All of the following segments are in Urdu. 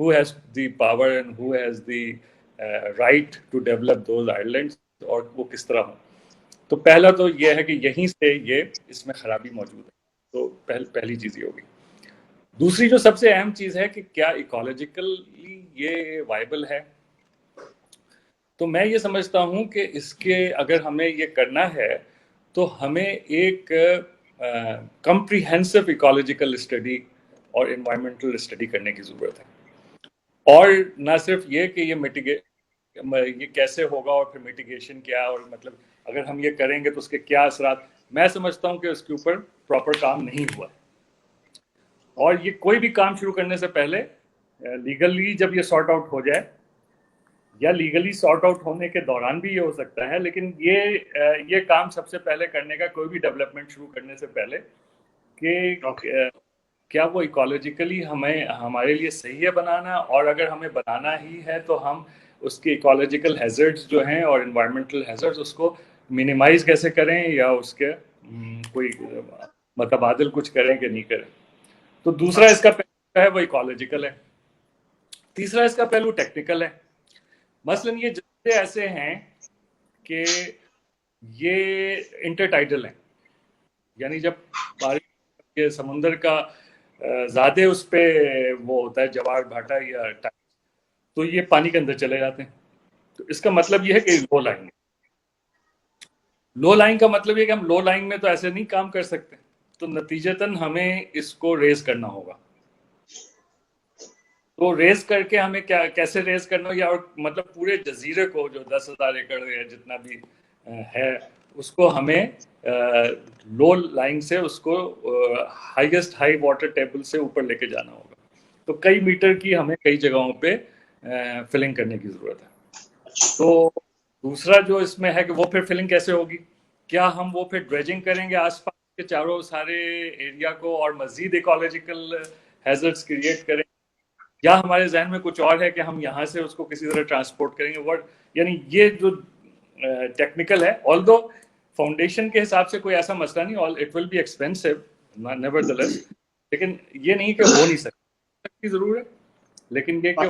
who has the power and who has the right to develop those islands, اور وہ کس طرح ہوں. تو پہلا تو یہ ہے کہ یہیں سے یہ اس میں خرابی موجود ہے. تو پہلی چیز یہ ہوگی. دوسری جو سب سے اہم چیز ہے کہ کیا ایکولوجیکلی یہ وائبل ہے. تو میں یہ سمجھتا ہوں کہ اس کے اگر ہمیں یہ کرنا ہے تو ہمیں ایک کمپریہنسو ایکولوجیکل اسٹڈی اور انوائرمنٹل اسٹڈی کرنے کی ضرورت ہے. اور نہ صرف یہ کہ یہ کیسے ہوگا اور پھر میٹیگیشن کیا، اور مطلب اگر ہم یہ کریں گے تو اس کے کیا اثرات. میں سمجھتا ہوں کہ اس کے اوپر پراپر کام نہیں ہوا. اور یہ کوئی بھی کام شروع کرنے سے پہلے لیگلی جب یہ سارٹ آؤٹ ہو جائے، یا لیگلی سارٹ آؤٹ ہونے کے دوران بھی یہ ہو سکتا ہے، لیکن یہ کام سب سے پہلے کرنے کا کوئی بھی ڈیولپمنٹ شروع کرنے سے پہلے کہ کیا وہ ایکولوجیکلی ہمارے لیے صحیح ہے بنانا، اور اگر ہمیں بنانا ہی ہے تو ہم اس کے ایکولوجیکل ہیزرڈز جو ہیں اور انوائرمنٹل ہیزرڈز اس کو منیمائز کیسے کریں، یا اس کے کوئی متبادل کچھ کریں کہ نہیں کریں. تو دوسرا اس کا پہلو ہے وہ ایکولوجیکل ہے. تیسرا اس کا پہلو ٹیکنیکل ہے. مثلاً یہ جزیرے ایسے ہیں کہ یہ انٹرٹائڈل ہیں، یعنی جب بارش کے سمندر کا زیادہ اس پہ وہ ہوتا ہے جوار بھاٹا یا ٹائم، تو یہ پانی کے اندر چلے جاتے ہیں. تو اس کا مطلب یہ ہے کہ لو لائن ہے. لو لائن کا مطلب یہ کہ ہم لو لائن میں تو ایسے نہیں کام کر سکتے، تو نتیجتاً ہمیں اس کو ریز کرنا ہوگا. تو ریز کر کے ہمیں کیسے ریز کرنا ہو، یا مطلب پورے جزیرے کو جو 10,000 ایکڑ ہے جتنا بھی ہے، اس کو ہمیں لو لائن سے اس کو ہائیسٹ ہائی واٹر ٹیبل سے اوپر لے کے جانا ہوگا. تو کئی میٹر کی ہمیں کئی جگہوں پہ فلنگ کرنے کی ضرورت ہے. تو دوسرا جو اس میں ہے کہ وہ پھر فلنگ کیسے ہوگی. کیا ہم وہ پھر ڈریجنگ کریں گے آس پاس کے چاروں سارے ایریا کو اور مزید ایکولوجیکل ہیزرڈز کریٹ کریں، یا ہمارے ذہن میں کچھ اور ہے کہ ہم یہاں سے اس کو کسی طرح ٹرانسپورٹ کریں گے. یعنی یہ جو ٹیکنیکل ہے، آلدو فاؤنڈیشن کے حساب سے کوئی ایسا مسئلہ نہیں، it will be expensive nevertheless, لیکن یہ نہیں کہ ہو نہیں سکتی ضرور ہے، لیکن یہ کہ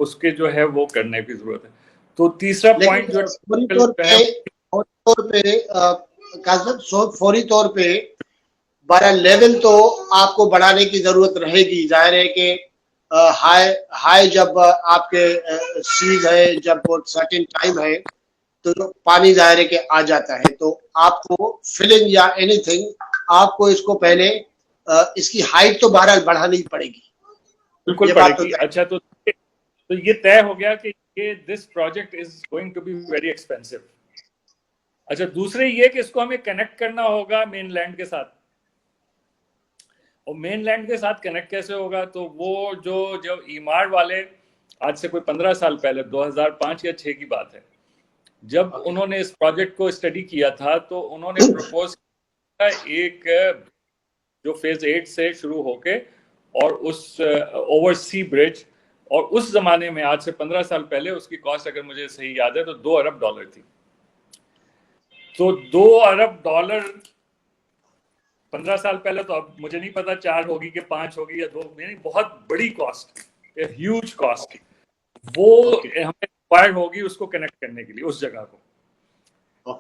اس کے جو ہے وہ کرنے کی ضرورت ہے. تو تیسرا پوائنٹ جو فوری طور پہ بارہ لیول تو آپ کو بڑھانے کی ضرورت رہے گی. ظاہر ہے کہ ہائی جب آپ کے سیز ہے، جب وہ سرٹن ٹائم ہے تو پانی ظاہر ہے کہ آ جاتا ہے، تو آپ کو فلنگ یا اینی تھنگ آپ کو اس کو پہلے اس کی ہائٹ تو بہرحال بڑھانی پڑے گی. بالکل پڑے گی. اچھا، تو یہ طے ہو گیا کہ this project is going to be very expensive. اچھا، دوسرے یہ کہ اس کو ہمیں کنیکٹ کرنا ہوگا مین لینڈ کے ساتھ. اور مین لینڈ کے ساتھ کنیکٹ کیسے ہوگا؟ تو وہ جو ایمار والے آج سے کوئی 15 سال پہلے 2005 یا 6 کی بات ہے، جب انہوں نے اس پروجیکٹ کو اسٹڈی کیا تھا تو انہوں نے پروپوز کیا ایک جو فیز 8 سے شروع ہو کے اور اس اوور سی برج، اور اس زمانے میں آج سے 15 سال پہلے اس کی کاسٹ اگر مجھے صحیح یاد ہے تو $2 ارب تھی. تو $2 ارب 15 سال پہلے، تو اب مجھے نہیں پتا 4 ہوگی کہ 5 ہوگی یا 2، یعنی بہت بڑی کاسٹ، ہیوج کاسٹ وہ ہمیں ریکوائر ہوگی اس کو کنیکٹ کرنے کے لیے اس جگہ کو.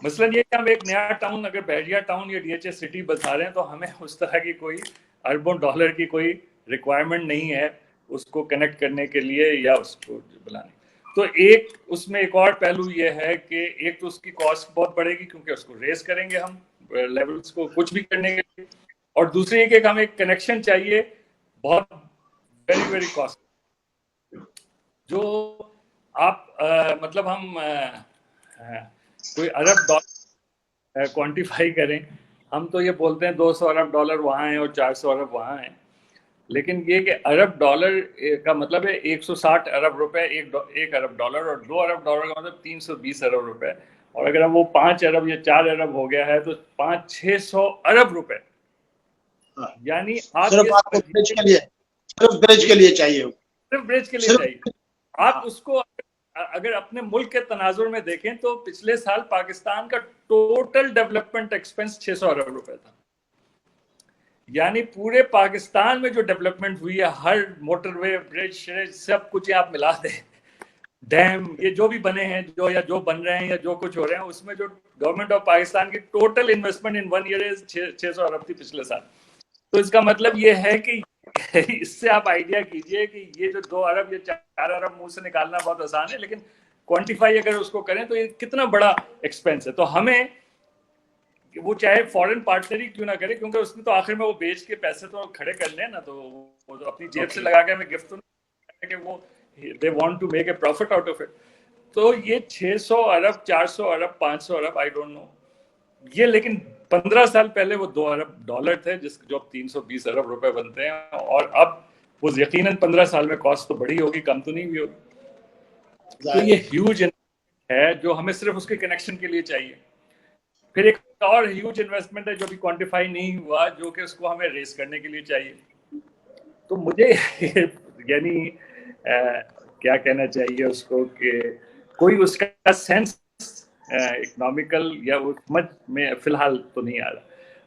مثلاً یہ کہ ہم ایک نیا ٹاؤن اگر بحریہ ٹاؤن یا ڈی ایچ ایس سٹی بتا رہے ہیں تو ہمیں اس طرح کی کوئی اربوں ڈالر کی کوئی ریکوائرمنٹ نہیں ہے اس کو کنیکٹ کرنے کے لیے یا اس کو بلانے. تو ایک اس میں ایک اور پہلو یہ ہے کہ ایک تو اس کی کاسٹ بہت بڑھے گی کیونکہ اس کو ریز کریں گے ہم لیولز کو کچھ بھی کرنے کے لیے، اور دوسری یہ کہ ہمیں ایک کنیکشن چاہیے بہت ویری ویری کاسٹ، جو آپ مطلب ہم کوئی ارب ڈالر کوانٹیفائی کریں. ہم تو یہ بولتے ہیں 200 ارب ڈالر وہاں ہیں اور 400 ارب وہاں ہیں، لیکن یہ کہ ارب ڈالر کا مطلب ہے 160 ارب روپے ایک ارب ڈالر، اور 2 ارب ڈالر کا مطلب 320 ارب روپے. اور اگر وہ 5 ارب یا 4 ارب ہو گیا ہے تو 500-600 ارب روپے. یعنی صرف برج کے لیے چاہیے، صرف برج کے لیے چاہیے. آپ اس کو اگر اپنے ملک کے تناظر میں دیکھیں تو پچھلے سال پاکستان کا ٹوٹل ڈیولپمنٹ ایکسپنس 600 ارب روپے تھا. یعنی پورے پاکستان میں جو ڈیولپمنٹ ہوئی ہے، ہر موٹر وے، برج، سب کچھ آپ ملا دیں، ڈیم، یہ جو بھی بنے ہیں جو بن رہے ہیں یا جو کچھ ہو رہے ہیں، اس میں جو گورنمنٹ آف پاکستان کی ٹوٹل انویسٹمنٹ ان 1 ایئر 600 ارب تھی پچھلے سال. تو اس کا مطلب یہ ہے کہ اس سے آپ آئیڈیا کیجئے کہ یہ جو 2 ارب یا 4 ارب منہ سے نکالنا بہت آسان ہے، لیکن کوانٹیفائی اگر اس کو کریں تو یہ کتنا بڑا ایکسپینس ہے. تو ہمیں وہ چاہے فورن پارٹنر ہی کیوں نہ کرے، کیونکہ اس میں تو آخر میں وہ بیچ کے پیسے تو کھڑے کرنے ہیں نا، تو وہ تو اپنی جیب سے لگا کے ہمیں گفٹ تو نہیں کہ وہ they want to make a profit out of it. تو یہ 600 ارب 400 ارب 500 ارب آئی ڈونٹ نو، یہ لیکن 15 سال پہلے وہ 2 ارب ڈالر تھے، جس جو اب 320 ارب روپے بنتے ہیں، اور اب وہ یقیناً 15 سال میں کاسٹ تو بڑی ہوگی، کم تو نہیں ہوئی ہوگی. تو یہ ہیوج ہے جو ہمیں صرف اس کے کنیکشن کے لیے چاہیے. پھر ایک اور ہیوج انویسٹمنٹ ہے جو بھی کوانٹیفائی نہیں ہوا، جو کہ اس کو ہمیں ریز کرنے کے لیے چاہیے. تو مجھے یعنی کیا کہنا چاہیے اس کو کہ کوئی اس کا سینس اکنامیکل یا سمجھ میں فی الحال تو نہیں آ رہا.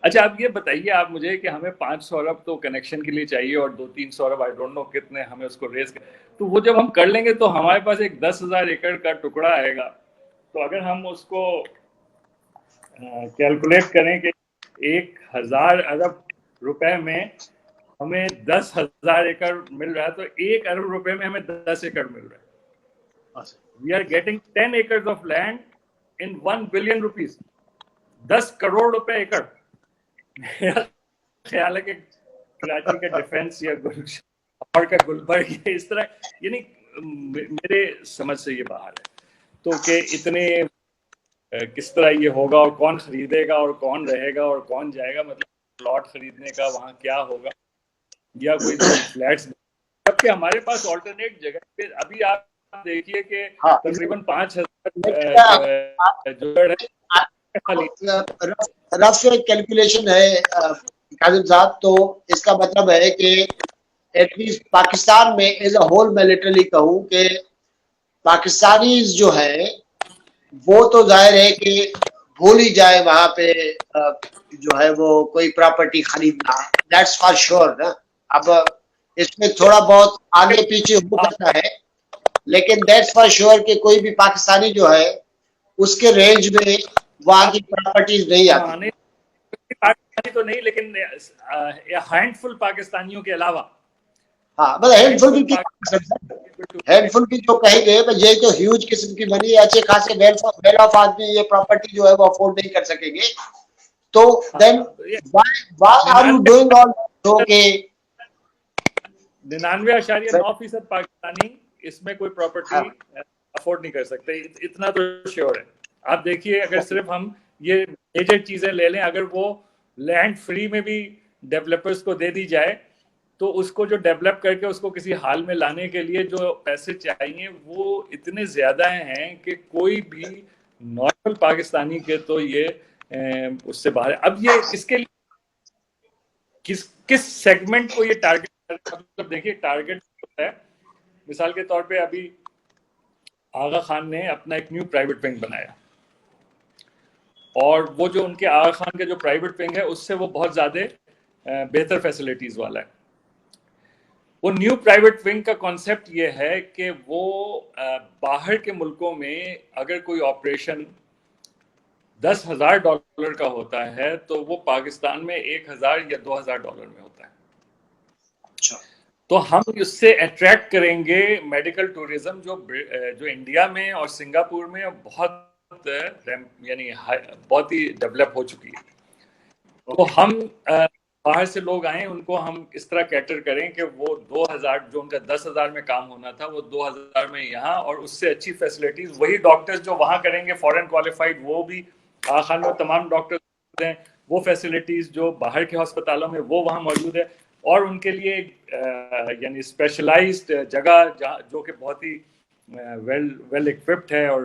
اچھا آپ یہ بتائیے آپ مجھے کہ ہمیں 500 ارب تو کنیکشن کے لیے چاہیے اور 200-300 ارب آئی ڈونٹ نو کتنے ہمیں اس کو ریز تو وہ جب ہم کر لیں گے تو ہمارے پاس ایک 10,000 ایکڑ کا ٹکڑا آئے گا. تو اگر ہم اس کو کیلکولیٹ کریں کہ 1,000 ارب روپے میں ہمیں 10,000 ایکڑ مل رہا ہے، تو 1 ارب روپے میں ہمیں 10 ایکڑ مل رہا ہے. We are getting 10 acres of land in 1 billion rupees. 10 crore روپے ایکڑ. میرا خیال ہے کہ کراچی کا ڈیفینس یا اور کا گلبرگ اس طرح، یعنی میرے سمجھ سے یہ باہر ہے. تو کہ اتنے کس طرح یہ ہوگا اور کون خریدے گا اور کون رہے گا اور کون جائے گا، مطلب پلاٹ خریدنے کا وہاں کیا ہوگا یا کوئی فلیٹس، جبکہ ہمارے پاس آلٹرنیٹ جگہ پہ ابھی آپ دیکھیے کہ تقریباً 5,000 جگہ رف کیلکولیشن ہے کاظم صاحب. تو اس کا مطلب ہے کہ ایٹ لیسٹ پاکستان میں ایز اے ہول میں لٹرلی کہوں کہ پاکستانی جو ہے وہ تو ظاہر ہے کہ بھول ہی جائے وہاں پہ جو ہے وہ کوئی پراپرٹی خریدنا، دیٹس فار شور نا. اب اس میں تھوڑا بہت آگے پیچھے ہو سکتا ہے، لیکن دیٹس فار شور کہ کوئی بھی پاکستانی جو ہے اس کے رینج میں وہاں کی پراپرٹیز نہیں آتی. پاکستانی تو نہیں، لیکن ہینڈ فل پاکستانیوں کے علاوہ، ہاں بس ہینڈ فل بھی جو کہیں گے یہ تو ہیوج قسم کی بنی ہے، اچھے خاصے ویل آف آدمی یہ پراپرٹی جو ہے وہ افورڈ نہیں کر سکیں گے. تو then why are you doing all جو کہ 99.9% پاکستانی اس میں کوئی پراپرٹی افورڈ نہیں کر سکتے، اتنا تو شیور ہے. آپ دیکھیے اگر صرف ہم یہ میجر چیزیں لے لیں، اگر وہ لینڈ فری میں بھی ڈیولپرز کو دے دی جائے تو اس کو جو ڈیولپ کر کے اس کو کسی حال میں لانے کے لیے جو پیسے چاہیے وہ اتنے زیادہ ہیں کہ کوئی بھی نارمل پاکستانی کے تو یہ اس سے باہر ہے. اب یہ اس کے لیے کس سیگمنٹ کو یہ ٹارگٹ، مطلب دیکھیے ٹارگٹ ہوتا ہے. مثال کے طور پہ ابھی آغا خان نے اپنا ایک نیو پرائیویٹ ونگ بنایا، اور وہ جو ان کے آغا خان کا جو پرائیویٹ ونگ ہے اس سے وہ بہت زیادہ بہتر فیسلٹیز والا ہے. وہ نیو پرائیویٹ ونگ کا کانسیپٹ یہ ہے کہ وہ باہر کے ملکوں میں اگر کوئی آپریشن $10,000 کا ہوتا ہے تو وہ پاکستان میں $1,000 یا $2,000 میں ہوتا ہے. تو ہم اس سے اٹریکٹ کریں گے میڈیکل ٹوریزم جو انڈیا میں اور سنگاپور میں بہت یعنی بہت ہی ڈیولپ ہو چکی ہے. تو ہم باہر سے لوگ آئیں ان کو ہم اس طرح کیٹر کریں کہ وہ 2,000 جو ان کا 10,000 میں کام ہونا تھا وہ 2,000 میں یہاں، اور اس سے اچھی فیسلٹیز وہی ڈاکٹرز جو وہاں کریں گے فورن کوالیفائڈ، وہ بھی خان میں تمام ڈاکٹرز ہیں، وہ فیسلٹیز جو باہر کے ہسپتالوں میں وہ وہاں موجود ہے، اور ان کے لیے یعنی اسپیشلائزڈ جگہ جو کہ بہت ہی ویل اکوپڈ ہے، اور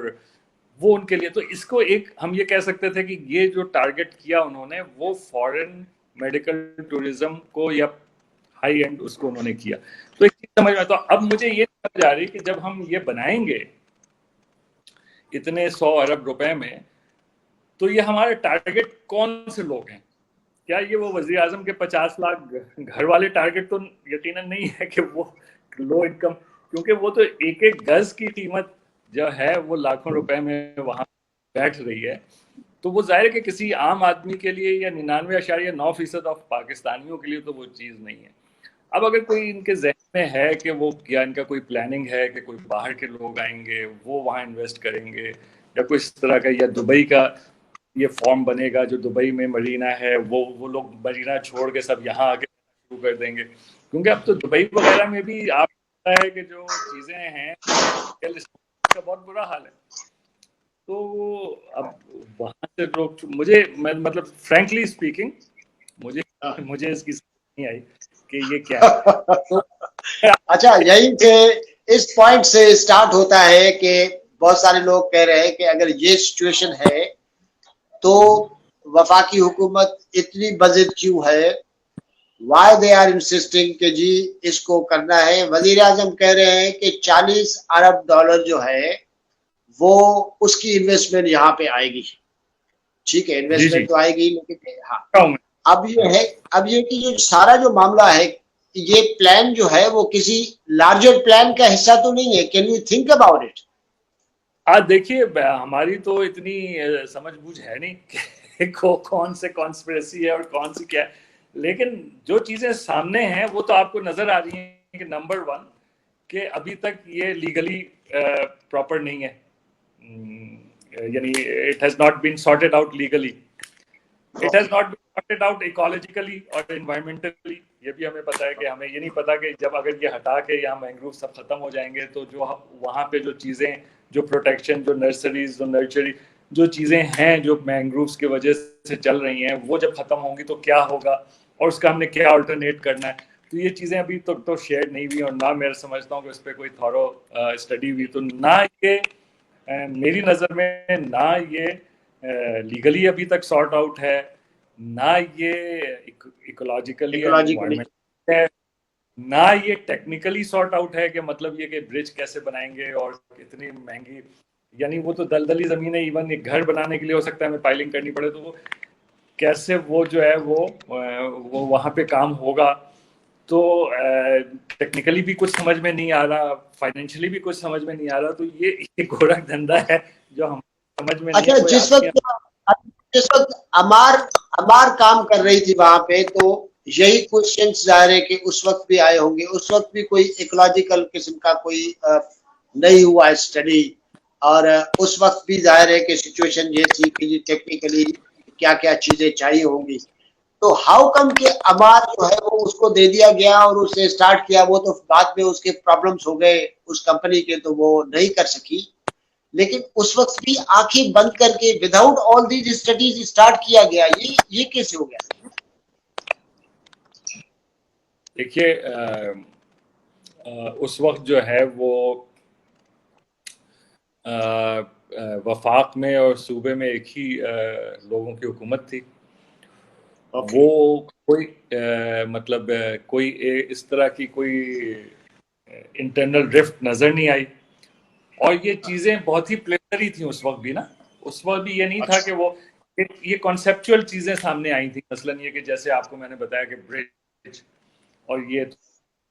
وہ ان کے لیے. تو اس کو ایک ہم یہ کہہ سکتے تھے کہ یہ جو ٹارگٹ کیا انہوں نے وہ فورن میڈیکل ٹوریزم کو یا ہائی اینڈ اس کو انہوں نے کیا. تو ایک چیز سمجھ میں، تو اب مجھے یہ سمجھ آ رہی کہ جب ہم یہ بنائیں گے اتنے 100 ارب روپے میں، تو یہ ہمارے ٹارگٹ کون سے لوگ ہیں؟ کیا یہ وہ وزیر اعظم کے 50 لاکھ گھر والے ٹارگٹ تو یقیناً نہیں ہے کہ وہ لو انکم، کیونکہ وہ تو ایک ایک گز کی قیمت جو ہے وہ لاکھوں روپے میں وہاں بیٹھ رہی ہے. تو وہ ظاہر ہے کہ کسی عام آدمی کے لیے یا 99.9% آف پاکستانیوں کے لیے تو وہ چیز نہیں ہے. اب اگر کوئی ان کے ذہن میں ہے کہ وہ کیا ان کا کوئی پلاننگ ہے کہ کوئی باہر کے لوگ آئیں گے وہ وہاں انویسٹ کریں گے، یا کوئی اس طرح کا، یا دبئی کا یہ فارم بنے گا جو دبئی میں مرینا ہے، وہ لوگ مرینا چھوڑ کے سب یہاں آ کے شروع کر دیں گے. کیونکہ اب تو دبئی وغیرہ میں بھی آپ کو پتہ ہے کہ جو چیزیں ہیں کا بہت برا حال ہے. تو اب وہاں سے لوگ مطلب فرینکلی اسپیکنگ مجھے اس کی سمجھ نہیں آئی کہ یہ کیا ہے. تو اچھا، یہیں سے اس پوائنٹ سے اسٹارٹ ہوتا ہے کہ بہت سارے لوگ کہہ رہے ہیں کہ اگر یہ سچویشن ہے تو وفاقی حکومت اتنی بجٹ کیوں ہے، وائی دے آر انسسٹنگ کہ جی اس کو کرنا ہے. وزیر اعظم کہہ رہے ہیں کہ 40 ارب ڈالر جو ہے وہ اس کی انویسٹمنٹ یہاں پہ آئے گی. ٹھیک ہے، انویسٹمنٹ تو آئے گی، لیکن ہاں اب یہ کہ جو سارا جو معاملہ ہے، یہ پلان جو ہے وہ کسی لارجر پلان کا حصہ تو نہیں ہے. Can you think about it? دیکھیے ہماری تو اتنی سمجھ بوجھ ہے نہیں کہ کون سے کانسپریسی ہے اور کون سی کیا ہے، لیکن جو چیزیں سامنے ہیں وہ تو آپ کو نظر آ رہی ہیں کہ نمبر 1 کہ ابھی تک یہ لیگلی پراپر نہیں ہے، یعنی it has not been sorted out legally, it has not been sorted out ecologically اور انوائرمنٹلی. یہ بھی ہمیں پتا ہے کہ ہمیں یہ نہیں پتا کہ جب اگر یہ ہٹا کے یہاں مینگروو سب ختم ہو جائیں گے تو جو وہاں پہ جو چیزیں، جو پروٹیکشن، جو نرسریز، جو نرچری، جو چیزیں ہیں جو مینگرووز کی وجہ سے چل رہی ہیں، وہ جب ختم ہوں گی تو کیا ہوگا اور اس کا ہم نے کیا آلٹرنیٹ کرنا ہے. تو یہ چیزیں ابھی تک تو شیئر نہیں ہوئی، اور نہ میں سمجھتا ہوں کہ اس پہ کوئی تھورو اسٹڈی ہوئی. تو نہ یہ میری نظر میں نہ یہ لیگلی ابھی تک سارٹ آؤٹ ہے، نہ یہ ایکولوجیکلی اینڈ انوائرمنٹ ہے، نہ یہ ٹیکنیکلی سارٹ آؤٹ ہے کہ مطلب یہ کہ برج کیسے بنائیں گے اور اتنی مہنگی، یعنی وہ تو دلدلی زمین ہے، ایون ایک گھر بنانے کے لیے ہو سکتا ہے ہمیں پائلنگ کرنی پڑے، تو وہ کیسے وہ جو ہے وہ وہاں پہ کام ہوگا. تو ٹیکنیکلی بھی کچھ سمجھ میں نہیں آ رہا، فائنینشلی بھی کچھ سمجھ میں نہیں آ رہا. تو یہ گورکھ دھندا ہے جو ہم سمجھ میں نہیں ہے. اچھا، کوئی جس وقت امار کام کر رہی تھی وہاں پہ، تو یہی کوشچنس ظاہر ہے کہ اس وقت بھی آئے ہوں گے. اس وقت بھی کوئی ایکولوجیکل قسم کا کوئی نہیں ہوا اسٹڈی، اور اس وقت بھی ظاہر ہے کہ سچویشن یہ تھی کہ ٹیکنیکلی کیا کیا چیزیں چاہیے ہوں گی. تو ہاؤ کم کہ امار جو ہے وہ اس کو دے دیا گیا اور اس نے اسٹارٹ کیا، وہ تو بعد میں اس کے پرابلمس ہو گئے اس کمپنی کے، تو وہ نہیں کر سکی. لیکن اس وقت بھی آنکھیں بند کر کے without all these studies start کیا گیا، یہ کیسے ہو گیا؟ دیکھیے اس وقت جو ہے وہ وفاق میں اور صوبے میں ایک ہی لوگوں کی حکومت تھی. وہ کوئی مطلب کوئی اس طرح کی کوئی انٹرنل ڈرفٹ نظر نہیں آئی، اور یہ چیزیں بہت ہی پلیزری تھیں اس وقت بھی نا. اس وقت بھی یہ نہیں تھا کہ وہ یہ کانسیپچول چیزیں سامنے آئی تھیں، مثلاً یہ کہ جیسے آپ کو میں نے بتایا کہ برج اور یہ،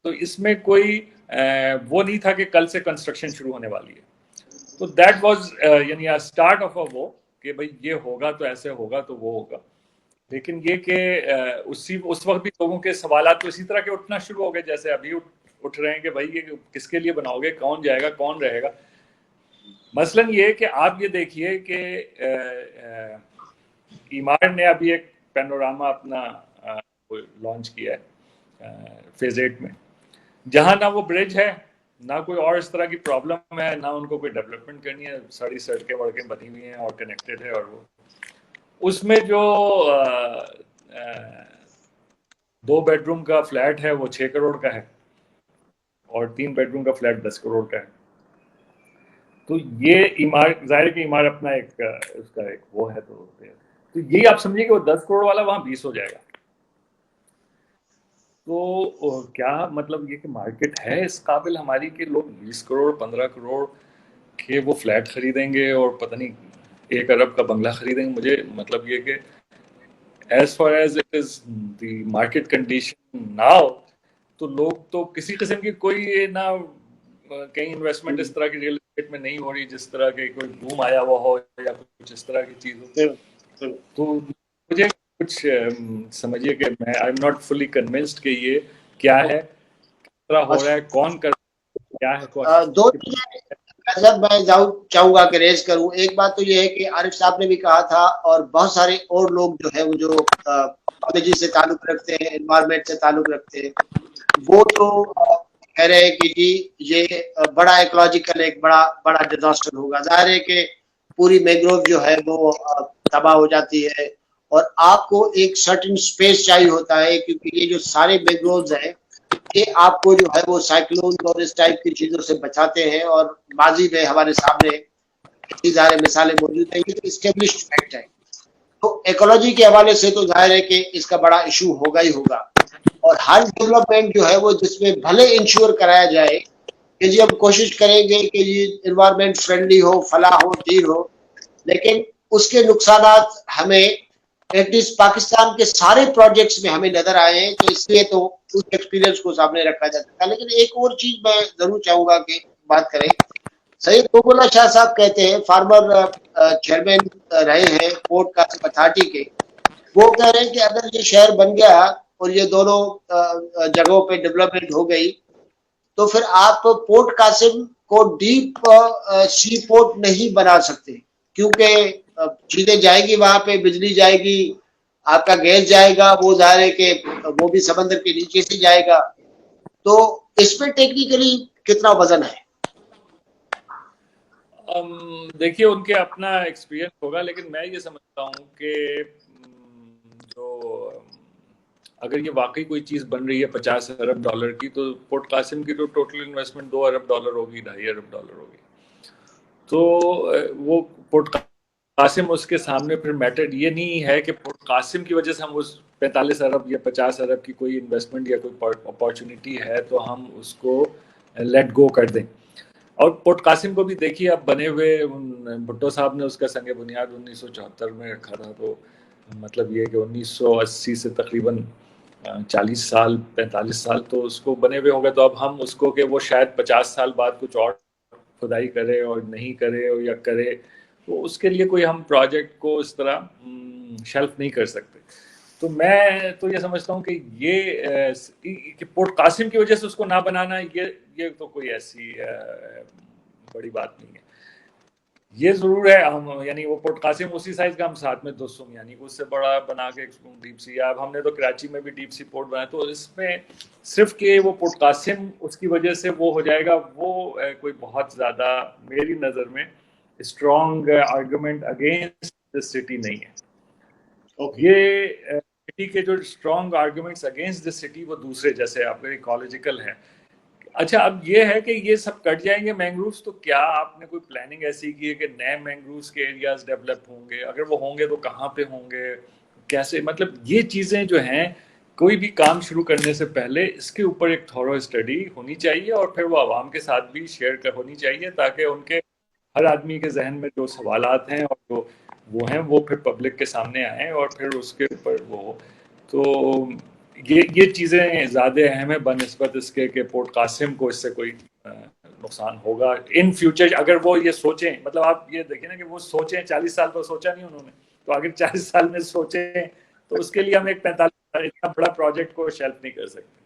تو اس میں کوئی وہ نہیں تھا کہ کل سے کنسٹرکشن شروع ہونے والی ہے. تو دیٹ واز یعنی اسٹارٹ آف اے وہ کہ بھئی یہ ہوگا تو ایسے ہوگا تو وہ ہوگا. لیکن یہ کہ اس وقت بھی لوگوں کے سوالات تو اسی طرح کے اٹھنا شروع ہو گئے جیسے ابھی اٹھ رہے ہیں کہ بھائی یہ کس کے لیے بناؤ گے، کون جائے گا، کون رہے گا. مثلاً یہ کہ آپ یہ دیکھیے کہ ایمار نے ابھی ایک پینوراما اپنا لانچ کیا ہے فیز 8 میں، جہاں نہ وہ برج ہے، نہ کوئی اور اس طرح کی پرابلم ہے، نہ ان کو کوئی ڈیولپمنٹ کرنی ہے. ساری سڑکیں وڑکیں بنی ہوئی ہیں اور کنیکٹڈ ہے، اور وہ اس میں جو 2 بیڈ روم کا فلیٹ ہے وہ 6 کروڑ کا ہے، اور 3 بیڈ روم کا فلیٹ 10 کروڑ کا ہے. تو یہ ایمار ظاہر کہ ایمار اپنا ایک اس کا ایک وہ ہے، تو یہی آپ سمجھیے کہ وہ 10 کروڑ والا وہاں 20 ہو جائے گا. تو کیا مطلب یہ کہ مارکیٹ ہے اس قابل ہماری کہ لوگ 20 کروڑ 15 کروڑ کے وہ فلیٹ خریدیں گے اور پتہ نہیں 1 ارب کا بنگلہ خریدیں گے؟ مجھے مطلب یہ کہ as far as it is the market condition now, تو لوگ تو کسی قسم کی کوئی نہ کہیں انویسٹمنٹ اس طرح کی ریئل اسٹیٹ میں نہیں ہو رہی جس طرح کے کوئی بوم آیا ہوا ہو یا کچھ اس طرح کی چیز ہو. تو مجھے کچھ سمجھیے کہ میں I am not fully convinced کہ یہ کیا ہے, کس طرح ہو رہا ہے, کون کر کیا ہے. دو چیزیں میں چاہوں گا کہ ریز کروں. ایک بات تو یہ ہے کہ عارف صاحب نے بھی کہا تھا اور بہت سارے اور لوگ جو ہے وہ جو ٹیکنالوجی سے تعلق رکھتے ہیں, انوائرمنٹ سے تعلق رکھتے ہیں, وہ تو کہہ رہے ہیں کہ جی یہ بڑا ایکولوجیکل ایک بڑا ڈیزاسٹر ہوگا. ظاہر ہے کہ پوری مینگروو جو ہے وہ تباہ ہو جاتی ہے اور آپ کو ایک سرٹن اسپیس چاہیے ہوتا ہے, کیونکہ یہ جو سارے مینگرووز ہیں یہ آپ کو جو ہے وہ سائیکلون اور اس ٹائپ کی چیزوں سے بچاتے ہیں, اور ماضی میں ہمارے سامنے کئی سارے مثالیں موجود ہیں. یہ تو اسٹیبلشڈ فیکٹ ہے. تو ایکولوجی کے حوالے سے تو ظاہر ہے کہ اس کا بڑا ایشو ہوگا ہی ہوگا, اور ہر ڈیولپمنٹ جو ہے وہ جس میں بھلے انشور کرایا جائے کہ جی ہم کوشش کریں گے کہ یہ انوائرمنٹ فرینڈلی ہو, فلاح ہو, دیر ہو, لیکن اس کے نقصانات ہمیں ایٹ لیسٹ پاکستان کے سارے پروجیکٹس میں ہمیں نظر آئے ہیں, تو اس لیے تو اس ایکسپیرینس کو سامنے رکھا جا سکتا ہے. لیکن ایک اور چیز میں ضرور چاہوں گا کہ بات کریں. سید قطب اللہ شاہ صاحب کہتے ہیں, فارمر چیئرمین رہے ہیں پورٹ قاسم اتھارٹی کے, وہ کہہ رہے ہیں کہ اگر یہ شہر بن گیا اور یہ دونوں جگہوں پہ ڈیولپمنٹ ہو گئی تو پھر آپ پورٹ قاسم کو ڈیپ سی پورٹ نہیں بنا سکتے, کیونکہ چیزیں جائیں گی وہاں پہ, بجلی جائے گی, آپ کا گیس جائے گا, وہ ظاہر ہے کہ وہ بھی سمندر کے نیچے سے جائے گا. تو اس پہ ٹیکنیکلی کتنا وزن ہے؟ دیکھیے ان کے اپنا ایکسپیرینس ہوگا, لیکن میں یہ سمجھتا ہوں کہ جو اگر یہ واقعی کوئی چیز بن رہی ہے $50 ارب کی, تو پورٹ قاسم کی تو ٹوٹل انویسٹمنٹ $2 ارب ہوگی, $2.5 ارب ہوگی. تو وہ پورٹ قاسم اس کے سامنے پھر میٹر یہ نہیں ہے کہ پورٹ قاسم کی وجہ سے ہم اس 45 ارب یا 50 ارب کی کوئی انویسٹمنٹ یا کوئی اپارچونیٹی ہے تو ہم اس کو لیٹ گو کر دیں. اور پورٹ قاسم کو بھی دیکھیے اب بنے ہوئے, بھٹو صاحب نے اس کا سنگ بنیاد 1974 میں رکھا تھا, تو مطلب یہ کہ 1980 سے تقریباً 40 سال 45 سال تو اس کو بنے ہوئے ہو گئے. تو اب ہم اس کو کہ وہ شاید 50 سال بعد کچھ اور کھدائی کرے اور نہیں کرے اور یا کرے, تو اس کے لیے کوئی ہم پروجیکٹ کو اس طرح شیلف نہیں کر سکتے. تو میں تو یہ سمجھتا ہوں کہ یہ پورٹ قاسم کی وجہ سے اس کو نہ بنانا یہ تو کوئی ایسی بڑی بات نہیں ہے. یہ ضرور ہے ہم یعنی وہ پورٹ قاسم اسی سائز کا ہم ساتھ میں دوسم یعنی اس سے بڑا بنا کے ڈیپ سی, اب ہم نے تو کراچی میں بھی ڈیپ سی پورٹ بنایا, تو اس میں صرف کہ وہ پورٹ قاسم اس کی وجہ سے وہ ہو جائے گا, وہ کوئی بہت زیادہ میری نظر میں strong argument against the city نہیں ہے. یہ سٹی کے جو strong arguments against the city وہ دوسرے جیسے آپ کا ایکولوجیکل ہے. اچھا اب یہ ہے کہ یہ سب کٹ جائیں گے مینگرووز, تو کیا آپ نے کوئی پلاننگ ایسی کی ہے کہ نئے مینگرووز کے ایریاز ڈیولپ ہوں گے؟ اگر وہ ہوں گے تو کہاں پہ ہوں گے, کیسے, مطلب یہ چیزیں جو ہیں کوئی بھی کام شروع کرنے سے پہلے اس کے اوپر ایک تھورو اسٹڈی ہونی چاہیے, اور پھر وہ عوام کے ساتھ بھی شیئر ہونی چاہیے تاکہ ان کے ہر آدمی کے ذہن میں جو سوالات ہیں اور جو وہ ہیں وہ پھر پبلک کے سامنے آئیں اور پھر اس کے اوپر وہ. تو یہ چیزیں زیادہ اہم ہیں بنسبت اس کے کہ پورٹ قاسم کو اس سے کوئی نقصان ہوگا ان فیوچر. اگر وہ یہ سوچیں, مطلب آپ یہ دیکھیں نا کہ وہ سوچیں, 40 سال تو سوچا نہیں انہوں نے, تو اگر 40 سال میں سوچیں تو اس کے لیے ہم ایک 45 سال اتنا بڑا پروجیکٹ کو شیلف نہیں کر سکتے.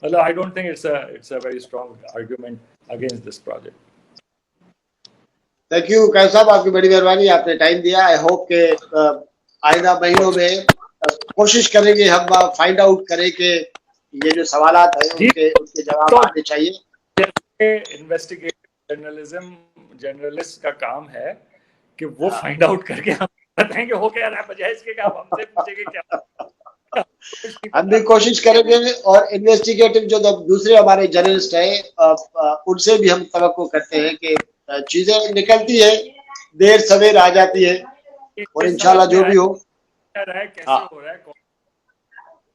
مطلب I don't think it's a very strong argument against this project. Thank you قائم صاحب, آپ کی بڑی مہربانی, آپ نے ٹائم دیا. آئی ہوپ کہ آئندہ مہینوں میں کوشش کریں گے ہم فائنڈ آؤٹ کریں کہ یہ جو سوالات ہیں ان کے جواب آنے چاہیے. انویسٹیگیٹو جرنلسٹ کا کام ہے کہ وہ فائنڈ آؤٹ کر کے ہم بتائیں گے ہو کیا رہا ہے, بجائے اس کے ہم سے پوچھیں گے کیا. ہم بھی کوشش کریں گے, اور انویسٹیگیٹو جو دوسرے ہمارے جرنلسٹ ہیں ان سے بھی ہم توقع کرتے ہیں کہ چیزیں نکلتی ہے, دیر سویر آ جاتی ہے, اور انشاءاللہ جو بھی ہو کیسے ہو رہا ہے.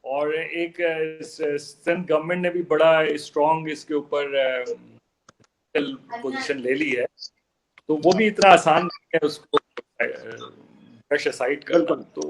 اور ایک سندھ گورنمنٹ نے بھی بڑا اسٹرانگ اس کے اوپر پوزیشن لے لی ہے, تو وہ بھی اتنا آسان نہیں ہے اس کو برش اسائڈ کرنا. تو